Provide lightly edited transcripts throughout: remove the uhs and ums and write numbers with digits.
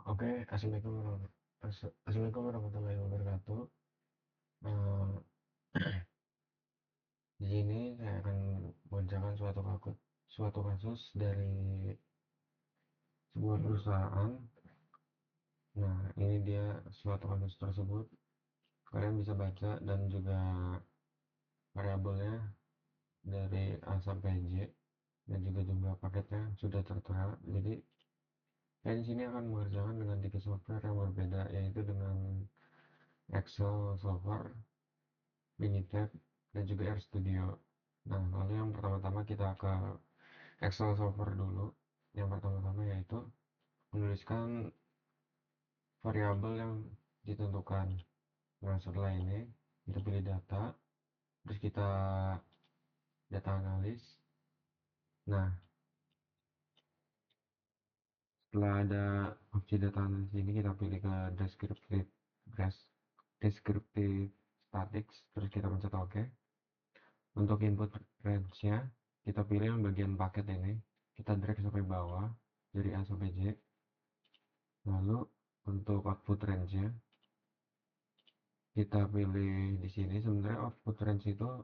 Oke, Assalamualaikum warahmatullahi wabarakatuh. Eh, di sini saya akan membacakan suatu kasus dari sebuah perusahaan. Nah, ini dia suatu kasus tersebut. Kalian bisa baca dan juga variabelnya dari A sampai Z dan juga jumlah paketnya sudah tertera. Jadi, saya di sini akan mengerjakan dengan tiga software yang berbeda, yaitu dengan Excel Software, Minitab, dan juga RStudio. Nah, lalu yang pertama-tama kita ke Excel Software dulu. Yang pertama-tama yaitu menuliskan variabel yang ditentukan. Nah, setelah ini kita pilih data, terus kita data analis. Nah, setelah ada opsi data analis ini kita pilih ke descriptive statics, terus kita pencet OK. Untuk input range-nya kita pilih yang bagian paket ini, kita drag sampai bawah dari A sampai Z. Lalu untuk output range-nya kita pilih di sini. Sebenarnya output range itu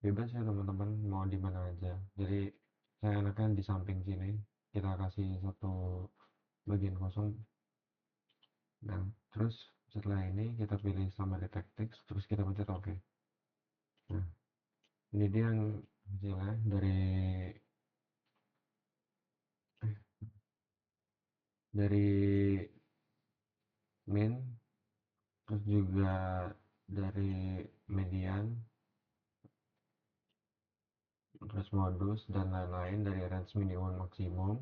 bebas ya teman-teman, mau di mana aja. Jadi saya enakan di samping sini kita kasih satu bagian kosong. Nah, terus setelah ini kita pilih summary tactics, terus kita pencet OK. Nah, ini dia yang hasilnya dari min, terus juga dari median, terus modus dan lain-lain, dari range minimum maksimum.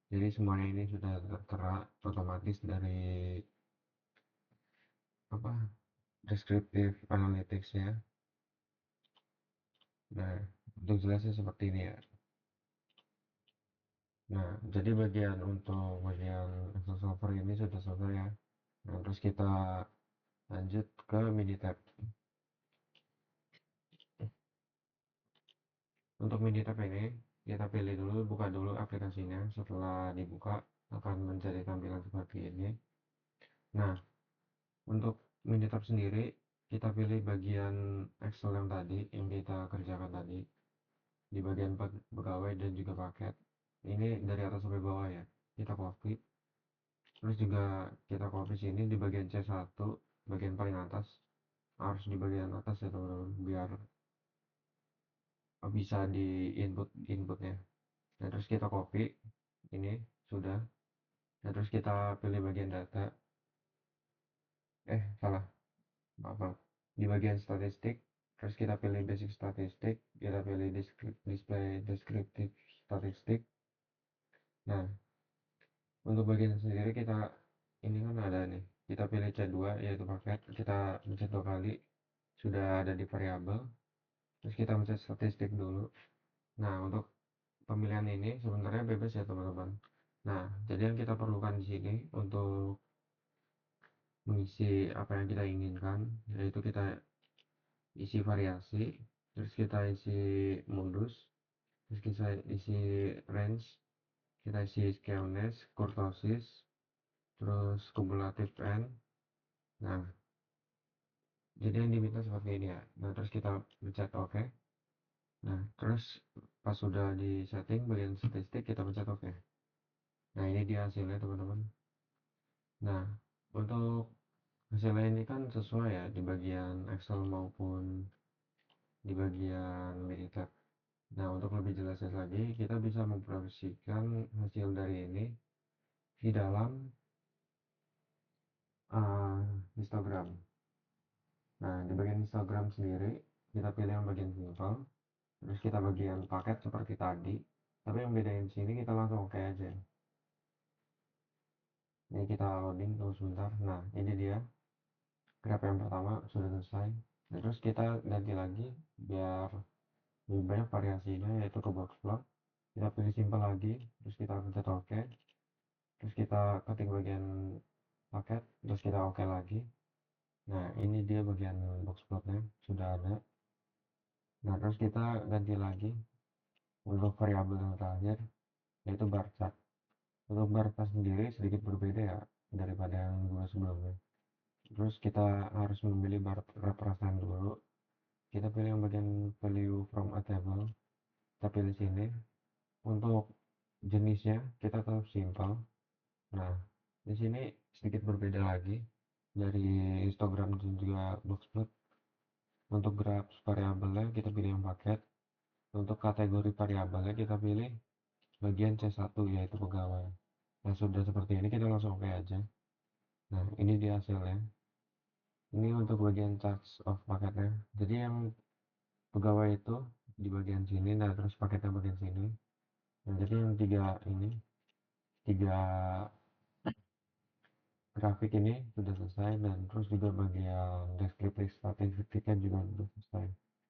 Jadi semuanya ini sudah tertera otomatis dari apa, descriptive analytics ya. Nah, untuk jelasnya seperti ini ya. Nah, jadi untuk bagian Excel Server ini sudah selesai ya. Nah, terus kita lanjut ke Minitab. Untuk Minitab ini kita pilih dulu, buka dulu aplikasinya. Setelah dibuka akan menjadi tampilan seperti ini. Nah, untuk Minitab sendiri kita pilih bagian Excel yang tadi yang kita kerjakan tadi, di bagian pegawai dan juga paket. Ini dari atas sampai bawah ya, kita copy, terus juga kita copy sini di bagian C1 bagian paling atas, harus di bagian atas ya teman-teman, biar bisa di inputnya. Nah, terus kita copy ini sudah. Nah, terus kita pilih bagian data, salah, maaf, di bagian statistik, terus kita pilih basic statistik, kita pilih display descriptive statistik. Nah, untuk bagian sendiri kita ini kan ada nih, kita pilih C2 yaitu paket, kita pencet 2 kali, sudah ada di variabel, terus kita pencet statistik dulu. Nah, untuk pemilihan ini sebenarnya bebas ya teman-teman. Nah, jadi yang kita perlukan di sini untuk mengisi apa yang kita inginkan, yaitu kita isi variasi, terus kita isi modus, terus kita isi range, kita isi skewness, kurtosis, terus kumulatif n. Nah, jadi yang diminta seperti ini ya. Nah, terus kita pencet OK. Nah, terus pas sudah di setting bagian statistik kita pencet OK. Nah, ini dia hasilnya teman-teman. Nah, untuk hasilnya ini kan sesuai ya di bagian Excel maupun di bagian Minitab. Nah, untuk lebih jelasnya lagi, kita bisa memproyeksikan hasil dari ini di dalam histogram. Nah, di bagian histogram sendiri, kita pilih yang bagian simple, terus kita bagian paket seperti tadi, tapi yang bedain sini kita langsung oke aja. Ini kita loading tunggu sebentar. Nah, ini dia graf yang pertama sudah selesai. Nah, terus kita ganti lagi biar lebih banyak variasinya, yaitu ke box plot. Kita pilih simple lagi, terus kita pencet OK, terus kita ketik bagian paket, terus kita OK lagi. Nah, ini dia bagian box plotnya sudah ada. Nah, terus kita ganti lagi untuk variabel yang terakhir, yaitu bar chart. Untuk bar tas sendiri sedikit berbeda ya daripada yang dua sebelumnya. Terus kita harus memilih bar represent dulu. Kita pilih yang bagian value from a table. Kita pilih sini. Untuk jenisnya kita tetap simple. Nah, di sini sedikit berbeda lagi dari histogram dan juga boxplot. Untuk graph variabelnya kita pilih yang paket. Untuk kategori variabelnya kita pilih bagian C1 yaitu pegawai. Nah, sudah seperti ini kita langsung oke aja. Nah, ini dia hasilnya. Ini untuk bagian charge of paketnya. Jadi yang pegawai itu di bagian sini, nah terus paketnya bagian sini. Nah, jadi yang tiga grafik ini sudah selesai, dan terus juga bagian deskriptif statistiknya juga sudah selesai.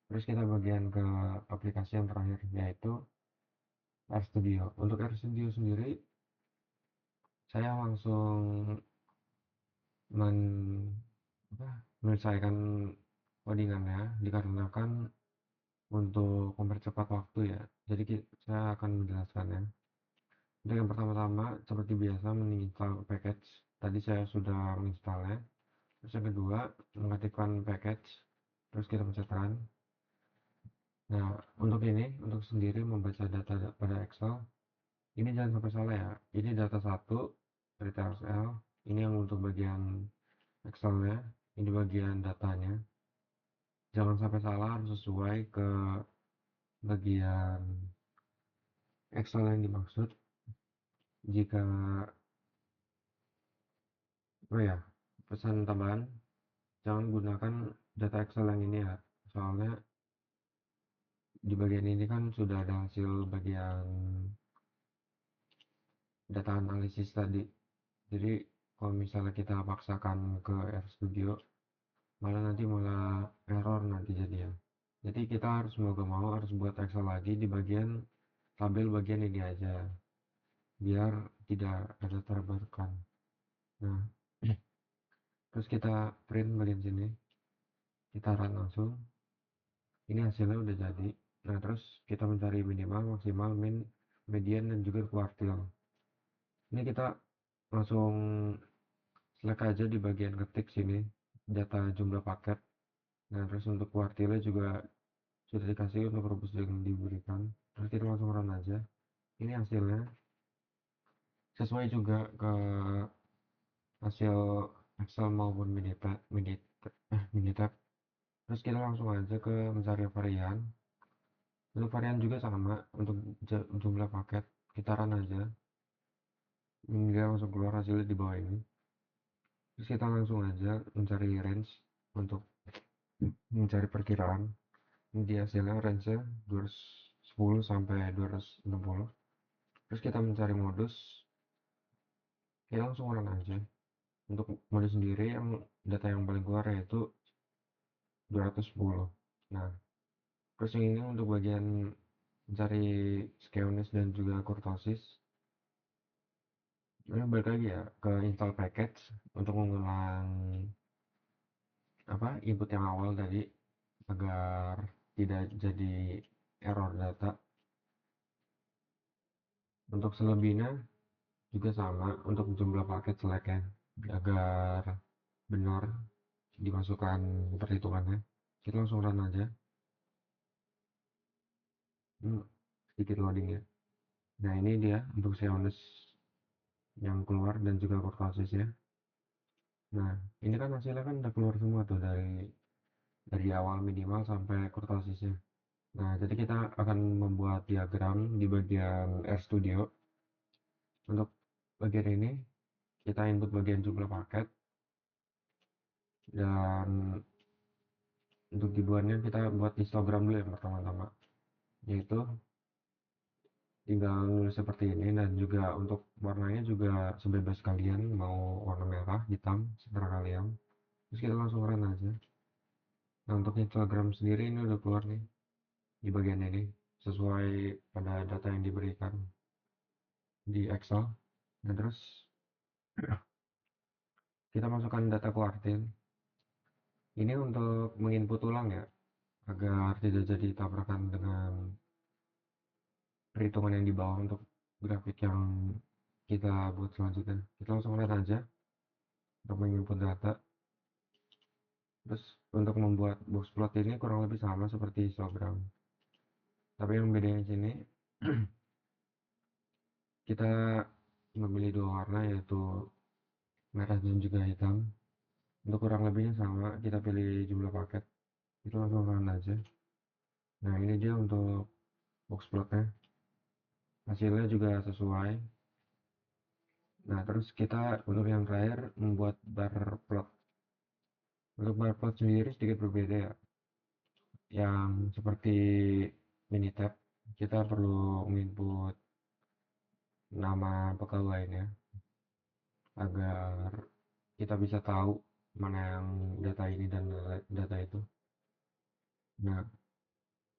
Terus kita bagian ke aplikasi yang terakhir, yaitu RStudio. Untuk RStudio sendiri saya langsung men menyelesaikan codingannya dikarenakan untuk mempercepat waktu ya. Jadi saya akan menjelaskannya. Untuk yang pertama-tama seperti biasa menginstal package. Tadi saya sudah menginstalnya. Terus yang kedua mengaktifkan package. Terus kita pencet run. Nah, untuk sendiri membaca data pada Excel, ini jangan sampai salah ya. Ini data satu dari TLSL. Ini yang untuk bagian Excelnya. Ini bagian datanya. Jangan sampai salah, harus sesuai ke bagian Excel yang dimaksud. Jika oh ya, pesan tambahan, jangan gunakan data Excel yang ini ya, soalnya di bagian ini kan sudah ada hasil bagian data analisis tadi. Jadi kalau misalnya kita paksakan ke RStudio, malah error nanti jadi ya. Jadi kita harus mau gak mau harus buat Excel lagi di bagian tabel bagian ini aja, biar tidak ada terbarukan. Nah, terus kita print bagian sini, kita run langsung. Ini hasilnya udah jadi. Nah, terus kita mencari minimal, maksimal, min, median, dan juga kuartil. Ini kita langsung select aja di bagian ketik sini data jumlah paket. Nah, terus untuk kuartilnya juga sudah dikasih untuk rumus yang diberikan. Terus kita langsung run aja. Ini hasilnya sesuai juga ke hasil Excel maupun Minitab. Terus kita langsung aja ke mencari varian. Untuk varian juga sama, untuk jumlah paket kita run aja hingga langsung keluar hasilnya di bawah ini. Terus kita langsung aja mencari range untuk mencari perkiraan. Ini dia hasilnya, range-nya 210 sampai 260. Terus kita mencari modus, kita langsung run aja. Untuk modus sendiri yang data yang paling keluar yaitu 210. Nah, terus yang ini untuk bagian mencari skewness dan juga kurtosis. Ini balik lagi ya ke install package untuk mengulang input yang awal tadi agar tidak jadi error data. Untuk selebihnya juga sama, untuk jumlah paket select ya, agar benar dimasukkan perhitungannya. Kita langsung run aja. Sedikit loading ya. Nah, ini dia untuk Xeonis yang keluar dan juga kurtosis ya. Nah, ini kan hasilnya kan udah keluar semua tuh dari awal minimal sampai kurtosisnya. Nah, jadi kita akan membuat diagram di bagian RStudio. Untuk bagian ini kita input bagian jumlah paket, dan untuk dibuatnya kita buat histogram dulu yang pertama-tama, yaitu tinggal nulis seperti ini, dan juga untuk warnanya juga sebebas kalian, mau warna merah, hitam, seterah kalian. Terus kita langsung run aja. Nah, untuk histogram sendiri ini udah keluar nih di bagian ini sesuai pada data yang diberikan di Excel. Nah, terus kita masukkan data kuartil ini untuk menginput ulang ya, agar tidak jadi tabrakan dengan perhitungan yang di bawah untuk grafik yang kita buat selanjutnya. Kita langsung lihat aja untuk menginput data. Terus untuk membuat box plot ini kurang lebih sama seperti histogram, tapi yang bedanya di sini kita memilih dua warna, yaitu merah dan juga hitam. Untuk kurang lebihnya sama, kita pilih jumlah paket, itu langsung run aja. Nah, ini dia untuk box plotnya, hasilnya juga sesuai. Nah, terus kita untuk yang terakhir membuat bar plot. Untuk bar plot sendiri sedikit berbeda ya. Yang seperti Minitab, kita perlu menginput nama pegawainya agar kita bisa tahu mana yang data ini dan data itu. Nah,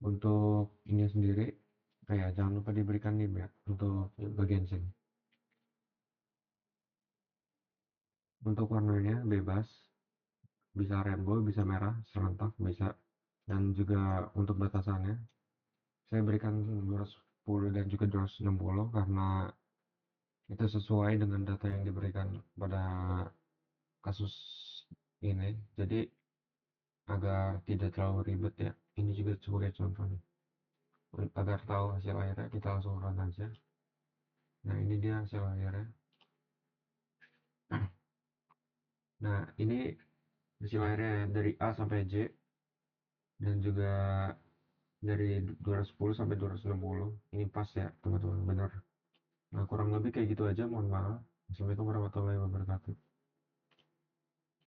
untuk ini sendiri, kayak jangan lupa diberikan NIM ya untuk bagian sini. Untuk warnanya bebas, bisa rainbow, bisa merah, serentak, bisa. Dan juga untuk batasannya, saya berikan 210 dan juga 260 karena itu sesuai dengan data yang diberikan pada kasus ini. Jadi agar tidak terlalu ribet ya. Ini juga sebagai contoh nih. Agar tahu hasil akhirnya kita langsung run aja. Nah, ini dia hasil akhirnya. Nah, ini hasil akhirnya dari A sampai J dan juga dari 210 sampai 260. Ini pas ya, teman-teman, benar. Nah, kurang lebih kayak gitu aja. Mohon maaf. Assalamualaikum warahmatullahi wabarakatuh.